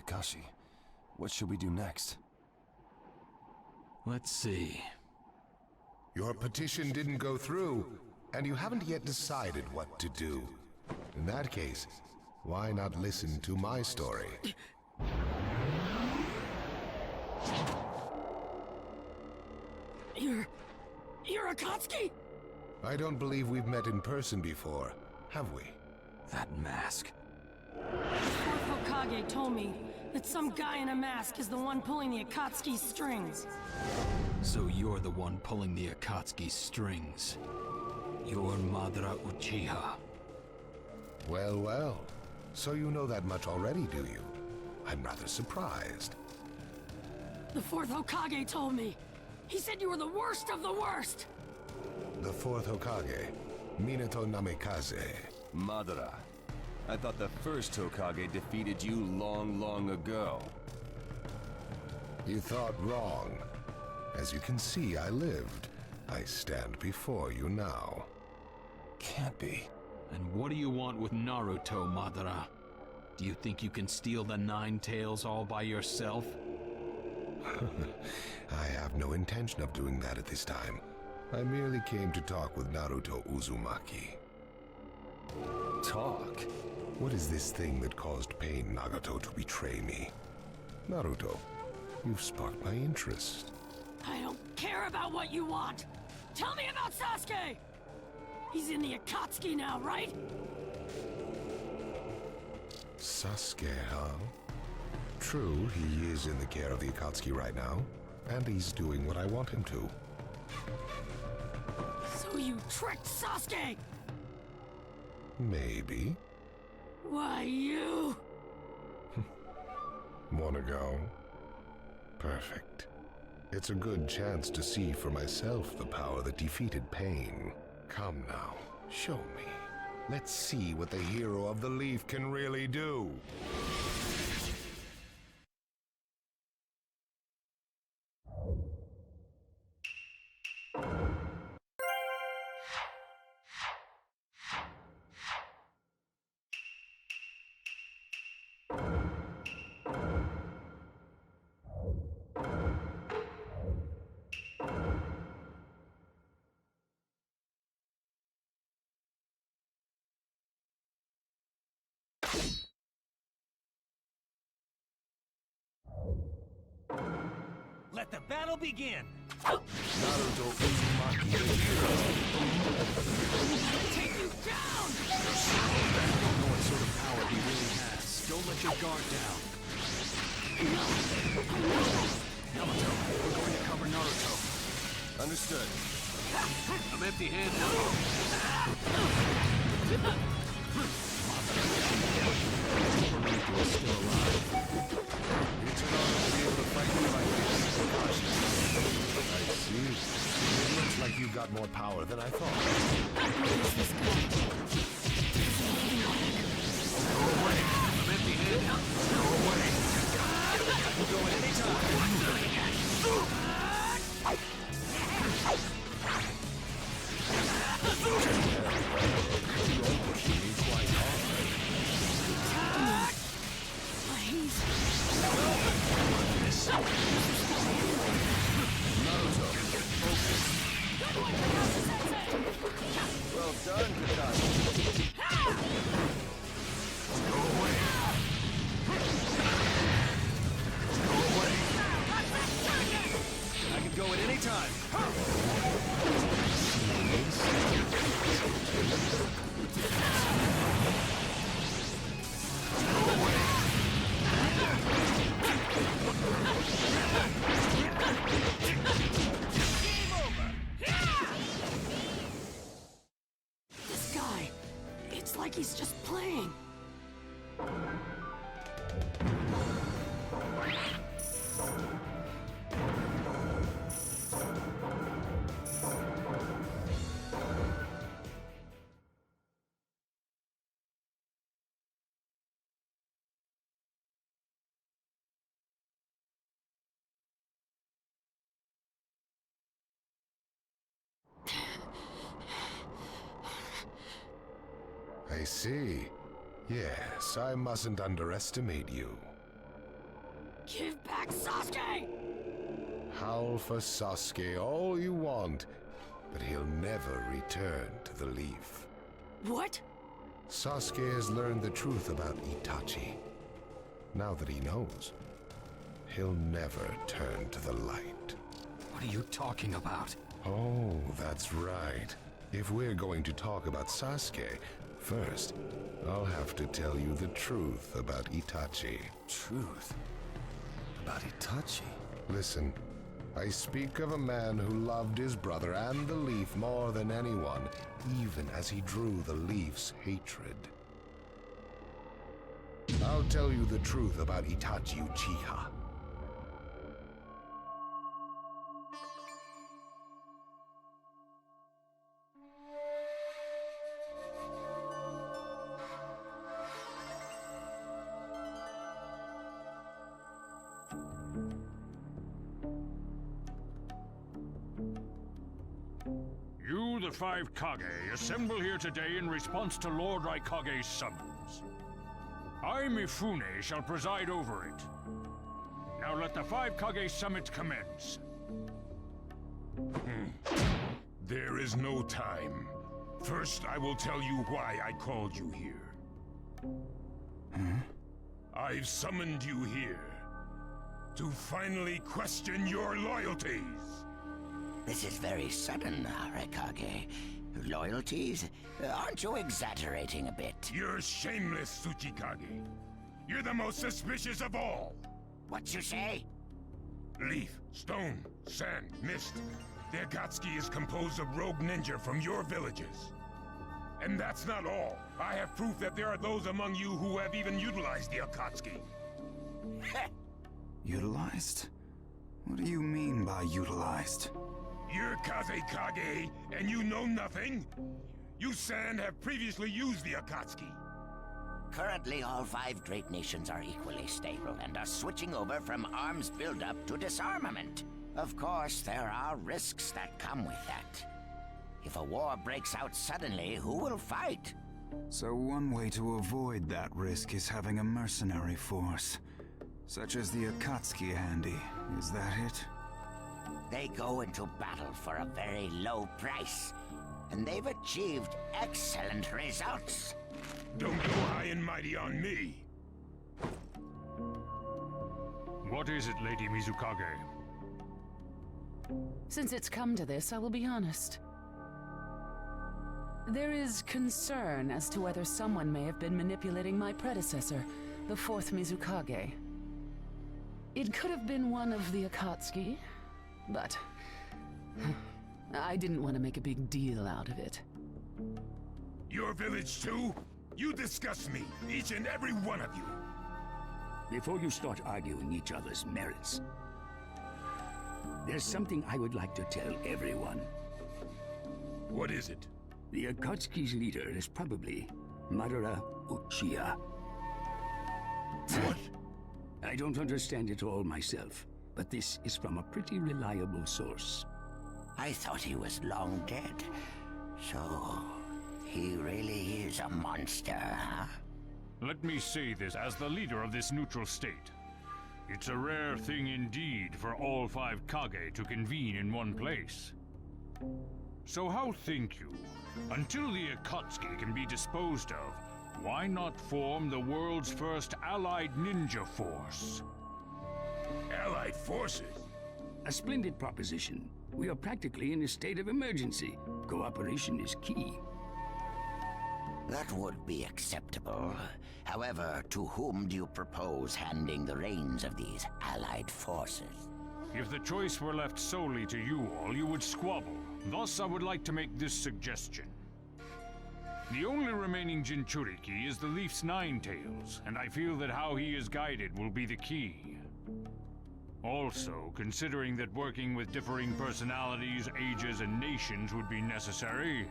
Kakashi, what should we do next? Let's see. Your petition didn't go through, and you haven't yet decided what to do. In that case, why not listen to my story? You're Akatsuki? I don't believe we've met in person before, have we? That mask. Fourth Hokage told me that some guy in a mask is the one pulling the Akatsuki's strings. So you're the one pulling the Akatsuki's strings. You're Madara Uchiha. Well, well. So you know that much already, do you? I'm rather surprised. The fourth Hokage told me. He said you were the worst of the worst. The fourth Hokage, Minato Namikaze. Madara, I thought the first Hokage defeated you long ago. You thought wrong. As you can see, I lived. I stand before you now. Can't be. And what do you want with Naruto, Madara? Do you think you can steal the Nine Tails all by yourself? I have no intention of doing that at this time. I merely came to talk with Naruto Uzumaki. Talk? What is this thing that caused Pain Nagato to betray me? Naruto, you've sparked my interest. I don't care about what you want. Tell me about Sasuke! He's in the Akatsuki now, right? Sasuke, huh? True, he is in the care of the Akatsuki right now, and he's doing what I want him to. So you tricked Sasuke! Maybe. Why, you... Wanna go? Perfect. It's a good chance to see for myself the power that defeated Pain. Come now, show me. Let's see what the hero of the leaf can really do. Let the battle begin! Naruto Uzumaki, the hero. Take you down! You don't know what sort of power he really has. Don't let your guard down. Yamato, we're going to cover Naruto. Understood. I'm empty-handed. Naruto is still alive. You turn out to be able to fight me like this. I see. It looks like you've got more power than I thought. Go away. I'm empty-handed. Go away. I can go at any time. You're pushing me quite hard. Naruto, focus. Well done, Kakashi. Go away. Go away. I can go at any time. This guy, it's like he's just playing. I see. Yes, I mustn't underestimate you. Give back Sasuke! Howl for Sasuke all you want, but he'll never return to the leaf. What? Sasuke has learned the truth about Itachi. Now that he knows, he'll never turn to the light. What are you talking about? Oh, that's right. If we're going to talk about Sasuke, first, I'll have to tell you the truth about Itachi. Truth? About Itachi? Listen, I speak of a man who loved his brother and the leaf more than anyone, even as he drew the leaf's hatred. I'll tell you the truth about Itachi Uchiha. You, the five Kage, assemble here today in response to Lord Raikage's summons. I, Mifune, shall preside over it. Now let the five Kage summit commence. There is no time. First, I will tell you why I called you here. I've summoned you here to finally question your loyalties. This is very sudden, Raikage. Loyalties? Aren't you exaggerating a bit? You're shameless, Tsuchikage. You're the most suspicious of all. What you say? Leaf, stone, sand, mist. The Akatsuki is composed of rogue ninja from your villages. And that's not all. I have proof that there are those among you who have even utilized the Akatsuki. Utilized? What do you mean by utilized? You're Kazekage, and you know nothing? You Sand have previously used the Akatsuki. Currently, all five great nations are equally stable and are switching over from arms buildup to disarmament. Of course, there are risks that come with that. If a war breaks out suddenly, who will fight? So one way to avoid that risk is having a mercenary force, such as the Akatsuki handy. Is that it? They go into battle for a very low price, and they've achieved excellent results. Don't go high and mighty on me. What is it, Lady Mizukage? Since it's come to this, I will be honest. There is concern as to whether someone may have been manipulating my predecessor, the fourth Mizukage. It could have been one of the Akatsuki, but I didn't want to make a big deal out of it. Your village too? You disgust me, each and every one of you. Before you start arguing each other's merits, there's something I would like to tell everyone. What is it? The Akatsuki's leader is probably Madara Uchiha. What? I don't understand it all myself, but this is from a pretty reliable source. I thought he was long dead. So, he really is a monster, huh? Let me say this as the leader of this neutral state. It's a rare thing indeed for all five Kage to convene in one place. So how think you? Until the Akatsuki can be disposed of, why not form the world's first allied ninja force? Allied forces? A splendid proposition. We are practically in a state of emergency. Cooperation is key. That would be acceptable. However, to whom do you propose handing the reins of these allied forces? If the choice were left solely to you all, you would squabble. Thus, I would like to make this suggestion. The only remaining Jinchuriki is the Leaf's Nine Tails, and I feel that how he is guided will be the key. Also, considering that working with differing personalities, ages, and nations would be necessary,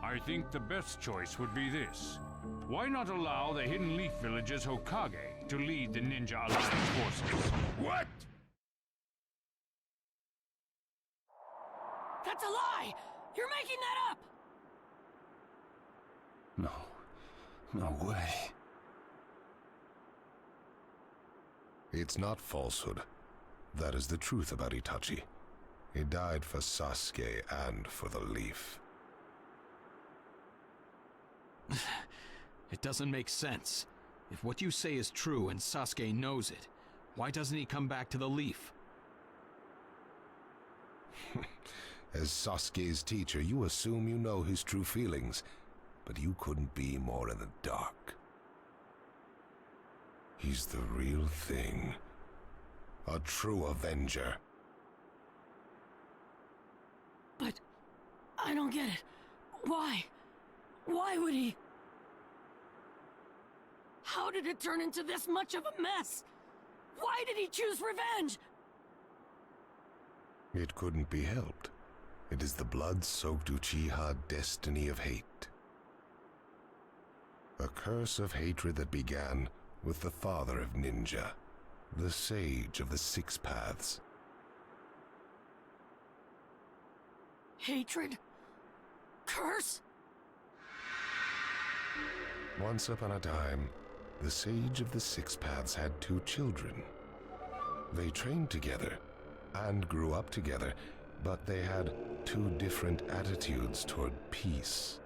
I think the best choice would be this. Why not allow the Hidden Leaf Village's Hokage to lead the Ninja Alliance forces? What? That's a lie! You're making that up! No. No way. It's not falsehood. That is the truth about Itachi. He died for Sasuke and for the leaf. It doesn't make sense. If what you say is true and Sasuke knows it, why doesn't he come back to the leaf? As Sasuke's teacher, you assume you know his true feelings, but you couldn't be more in the dark. He's the real thing. A true Avenger. But I don't get it. Why? Why would he? How did it turn into this much of a mess? Why did he choose revenge? It couldn't be helped. It is the blood-soaked Uchiha destiny of hate. A curse of hatred that began with the father of ninja, the sage of the Six Paths. Hatred? Curse? Once upon a time, the sage of the Six Paths had 2 children. They trained together and grew up together, but they had 2 different attitudes toward peace.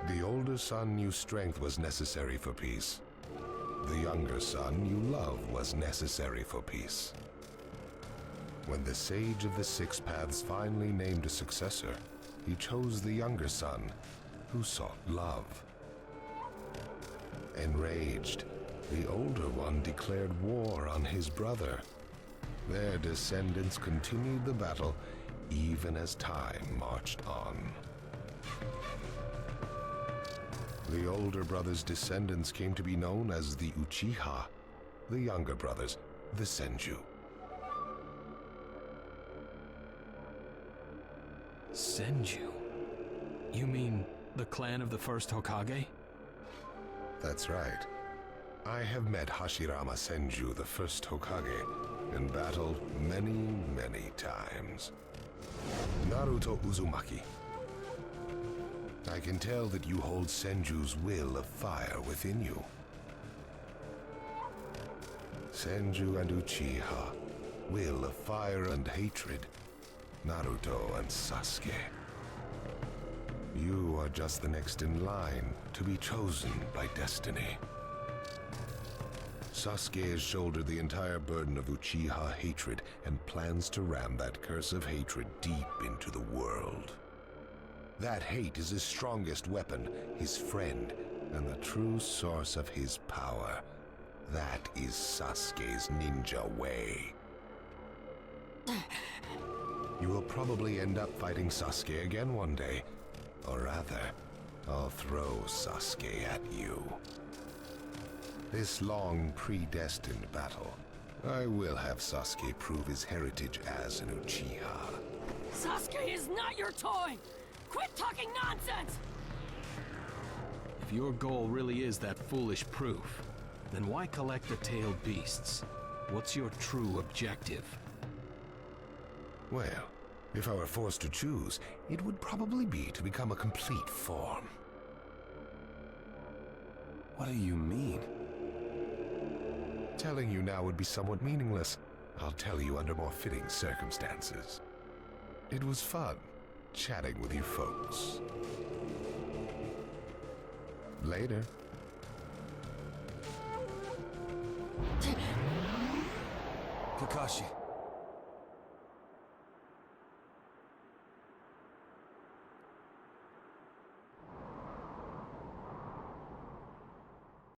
The older son knew strength was necessary for peace. The younger son knew love was necessary for peace. When the sage of the Six Paths finally named a successor, he chose the younger son, who sought love. Enraged, the older one declared war on his brother. Their descendants continued the battle even as time marched on. The older brother's descendants came to be known as the Uchiha, the younger brothers, the Senju. Senju? You mean the clan of the first Hokage? That's right. I have met Hashirama Senju, the first Hokage, and battled many, many times. Naruto Uzumaki. I can tell that you hold Senju's will of fire within you. Senju and Uchiha, will of fire and hatred. Naruto and Sasuke. You are just the next in line to be chosen by destiny. Sasuke has shouldered the entire burden of Uchiha hatred and plans to ram that curse of hatred deep into the world. That hate is his strongest weapon, his friend, and the true source of his power. That is Sasuke's ninja way. You will probably end up fighting Sasuke again one day. Or rather, I'll throw Sasuke at you. This long, predestined battle, I will have Sasuke prove his heritage as an Uchiha. Sasuke is not your toy! Quit talking nonsense! If your goal really is that foolish proof, then why collect the tailed beasts? What's your true objective? Well, if I were forced to choose, it would probably be to become a complete form. What do you mean? Telling you now would be somewhat meaningless. I'll tell you under more fitting circumstances. It was fun chatting with you folks. Later. Kakashi.